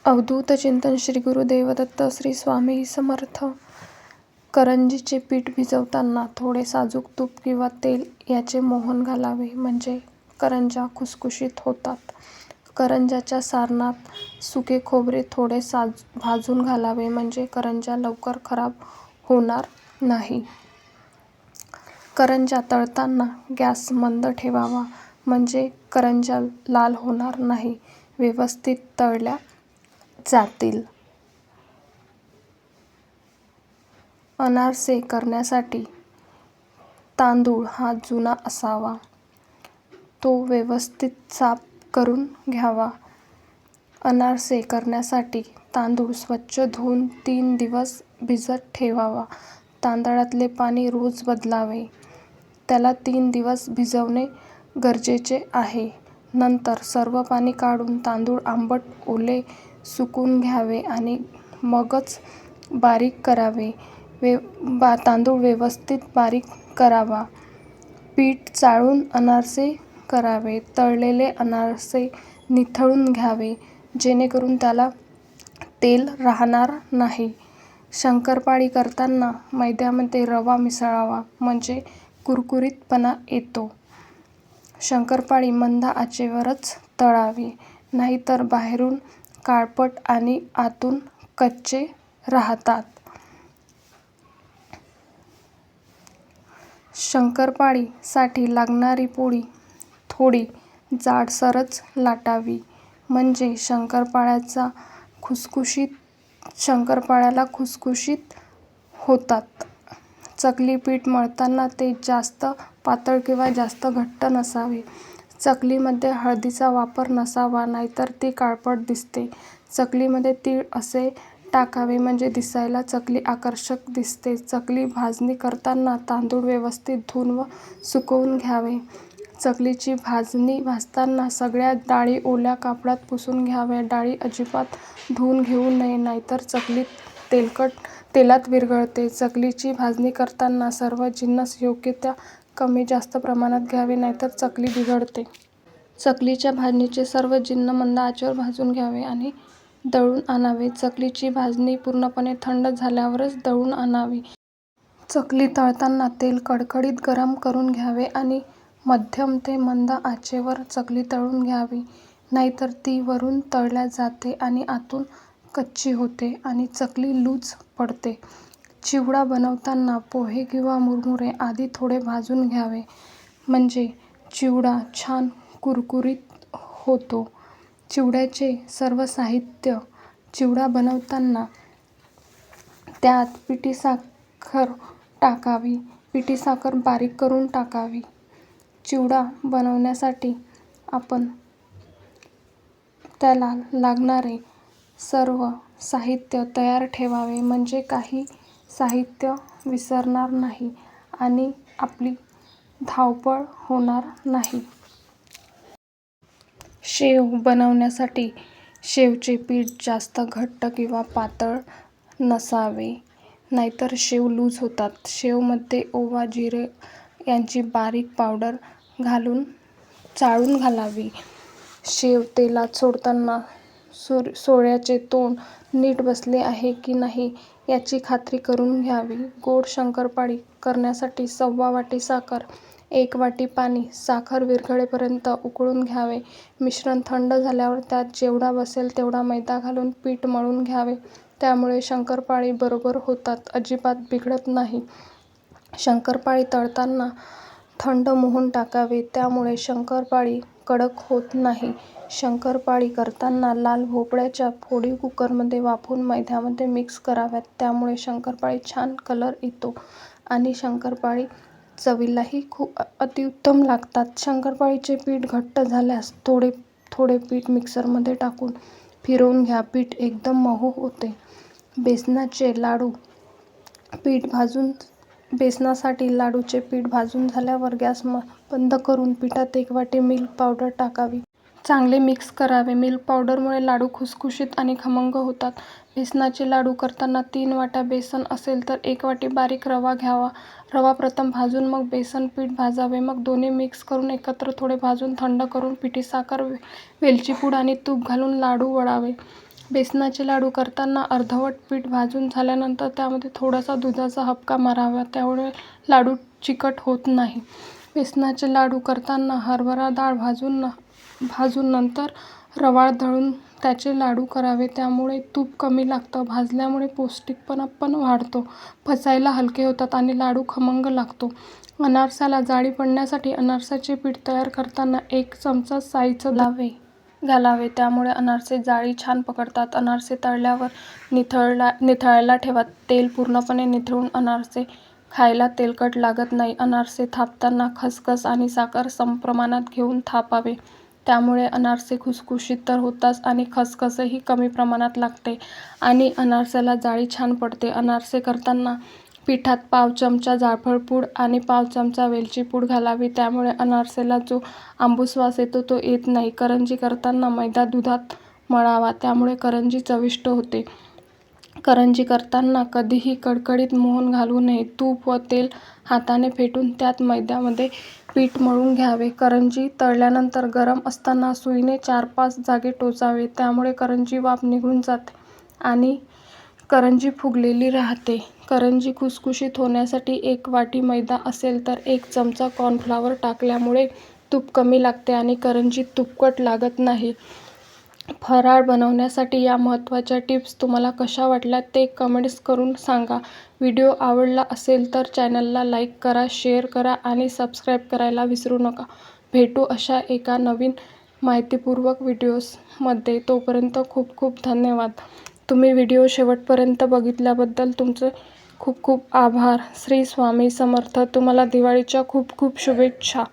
अवधूत चिंतन श्री गुरुदेव दत्त श्री स्वामी समर्थ. करंजीचे पीठ भिजवताना थोडे साजूक तूप किंवा तेल याचे मोहन घालावे म्हणजे करंज्या खुसखुशीत होतात. करंज्याच्या सारणात सुके खोबरे थोडे भाजून घालावे म्हणजे करंज्या लवकर खराब होणार नाही. करंज्या तळताना गॅस मंद ठेवावा म्हणजे करंज्या लाल होणार नाही, व्यवस्थित तळल्या जातील. अनारसे करण्यासाठी तांदूळ हा जुना असावा. तो व्यवस्थित साफ करून घ्यावा. अनारसे करण्यासाठी तांदूळ स्वच्छ धुवून 3 दिवस भिजत ठेवावा. तांदळातले पाणी रोज बदलावे. त्याला 3 दिवस भिजवणे गरजेचे आहे. नंतर सर्व पाणी काढून तांदूळ आंबट ओले सुकवून घ्यावे आणि मगच बारीक करावे. तांदूळ व्यवस्थित बारीक करावा. पीठ चाळून अनारसे करावे. तळलेले अनारसे निथळून घ्यावे जेणेकरून त्याला तेल राहणार नाही. शंकरपाळी करताना मैद्यामध्ये रवा मिसळावा म्हणजे कुरकुरीतपणा येतो. शंकरपाळी मंद आचेवरच तळावी, नाहीतर बाहेरून काळपट आणि आतून कच्चे राहतात. शंकरपाळी साठी लागणारी पोळी थोडी जाडसरच लाटावी म्हणजे शंकरपाळ्याला खुसखुशीत होतात. चकली पीठ मळताना ते जास्त पातळ किंवा जास्त घट्ट नसावे. चकलीमध्ये हळदीचा वापर नसावा नाहीतर ती काळपट दिसते. चकलीमध्ये तीळ असे टाकावे म्हणजे दिसायला चकली आकर्षक दिसते. चकली भाजणी करताना तांदूळ व्यवस्थित धुवून व सुकवून घ्यावे. चकलीची भाजणी भाजताना सगळ्या डाळी ओल्या कापडात पुसून घ्याव्या. डाळी अजिबात धुवून घेऊ नये नाहीतर चकली तेलात विरघळते. चकलीची भाजणी करताना सर्व जिन्नस योग्य त्या कमी जास्त प्रमाणात घ्यावे नाहीतर चकली बिघडते. चकलीच्या भाजणीचे सर्व जिन्न मंद आचेवर भाजून घ्यावे आणि दळून आणावे. चकलीची भाजणी पूर्णपणे थंड झाल्यावरच दळून आणावी. चकली तळताना तेल कडकडीत गरम करून घ्यावे आणि मध्यम ते मंद आचेवर चकली तळून घ्यावी. नाहीतर ती वरून तळल्या जाते आणि आतून कच्ची होते आणि चकली लूज पडते. चिवडा बनवताना पोहे किंवा मुरमुरे आधी थोडे भाजून घ्यावे म्हणजे चिवडा छान कुरकुरीत होतो. चिवड्याचे सर्व साहित्य. चिवडा बनवताना त्यात पिठी साखर टाकावी. पिठी साखर बारीक करून टाकावी. चिवडा बनवण्यासाठी आपण त्याला लागणारे सर्व साहित्य तयार ठेवावे म्हणजे काही साहित्य विसरणार नाही आणि आपली धावपळ होणार नाही. शेव बनवण्यासाठी शेवचे पीठ जास्त घट्ट किंवा पातळ नसावे नाहीतर शेव लूज होतात. शेवमध्ये ओवा, जिरे यांची बारीक पावडर घालून चाळून घालावी. शेव तेलात सोडताना सोऱ्याचे तोंड नीट बसले आहे की नाही याची खात्री करून घ्यावी. गोड शंकरपाळी करण्यासाठी 1/4 वाटी साखर, 1 वाटी पाणी, साखर विरघळेपर्यंत उकळून घ्यावे. मिश्रण थंड झाल्यावर त्यात जेवढा बसेल तेवढा मैदा घालून पीठ मळून घ्यावे. त्यामुळे शंकरपाळी बरोबर होतात, अजिबात बिघडत नाही. शंकरपाळी तळताना थंड मोहन टाकावे त्यामुळे शंकरपाळी कडक होत नाही. शंकरपाळी करताना लाल भोपळ्याच्या फोडी कुकरमध्ये वाफवून मैद्यामध्ये मिक्स कराव्यात. त्यामुळे शंकरपाळी छान कलर येतो आणि शंकरपाळी चवीलाही खूप अतिउत्तम लागतात. शंकरपाळीचे पीठ घट्ट झाल्यास थोडे पीठ मिक्सरमध्ये टाकून फिरवून घ्या. पीठ एकदम मऊ होते. बेसनाचे लाडू बेसनासाठी लाडूचे पीठ भाजून झाल्यावर गॅस बंद करून पिठात 1 वाटी मिल्क पावडर टाकावी. चांगले मिक्स करावे. मिल्क पावडरमुळे लाडू खुसखुशीत आणि खमंग होतात. बेसनाचे लाडू करताना 3 वाट्या बेसन असेल तर 1 वाटी बारीक रवा घ्यावा. रवा प्रथम भाजून मग बेसन पीठ भाजावे. मग दोन्ही मिक्स करून एकत्र थोडे भाजून थंड करून पिठी साखर, वेलची पूड आणि तूप घालून लाडू वळावे. बेसनाचे लाडू करताना अर्धवट पीठ भाजून झाल्यानंतर त्यामध्ये थोडासा दुधाचा हबका मारावा, त्यामुळे लाडू चिकट होत नाही. बेसनाचे लाडू करताना हरभरा डाळ भाजून नंतर रवाळ दळून त्याचे लाडू करावे, त्यामुळे तूप कमी लागतं. भाजल्यामुळे पौष्टिकपणा पण वाढतो, पचायला हलके होतात आणि लाडू खमंग लागतो. अनारसाला जाळी पडण्यासाठी अनारसाचे पीठ तयार करताना 1 चमचा साईचं घालावे, त्यामुळे अनारसे जाळी छान पकडतात. अनारसे तळल्यावर निथळायला ठेवा. तेल पूर्णपणे निथळून अनारसे खायला तेलकट लागत नाही. अनारसे थापताना खसखस आणि साखर समप्रमाणात घेऊन थापावे, त्यामुळे अनारसे खुसखुशीत तर होतात आणि खसखसही कमी प्रमाणात लागते आणि अनारसाला जाळी छान पडते. अनारसे करताना पिठात पाव चमचा जायफळ पूड आणि पाव चमचा वेलची पूड घालावी, त्यामुळे अनारसेला जो आंबूस वास येतो तो येत नाही. करंजी करताना मैदा दुधात मळावा, त्यामुळे करंजी चविष्ट होते. करंजी करताना कधीही कडकडीत मोहन घालू नये. तूप व तेल हाताने फेटून त्यात मैद्यामध्ये पीठ मळून घ्यावे. करंजी तळल्यानंतर गरम असताना सुईने 4-5 जागी टोचावे, त्यामुळे करंजी वाफ निघून जाते आणि करंजी फुगलेली राहते. करंजी खुसखुशीत होण्यासाठी 1 वाटी मैदा असेल तर 1 चमचा कॉर्नफ्लॉवर टाकल्यामुळे तूप कमी लागते आणि करंजी तुपकट लागत नाही. फराळ बनवण्यासाठी या महत्त्वाच्या टिप्स तुम्हाला कशा वाटल्या ते कमेंट्स करून सांगा. व्हिडिओ आवडला असेल तर चॅनलला लाईक करा, शेअर करा आणि सबस्क्राईब करायला विसरू नका. भेटू अशा एका नवीन माहितीपूर्ण व्हिडिओमध्ये. तोपर्यंत खूप खूप धन्यवाद. तुम्ही व्हिडिओ शेवटपर्यंत बघितल्याबद्दल तुमचे खूप खूप आभार. श्री स्वामी समर्थ. तुम्हाला दिवाळीच्या खूप खूप शुभेच्छा.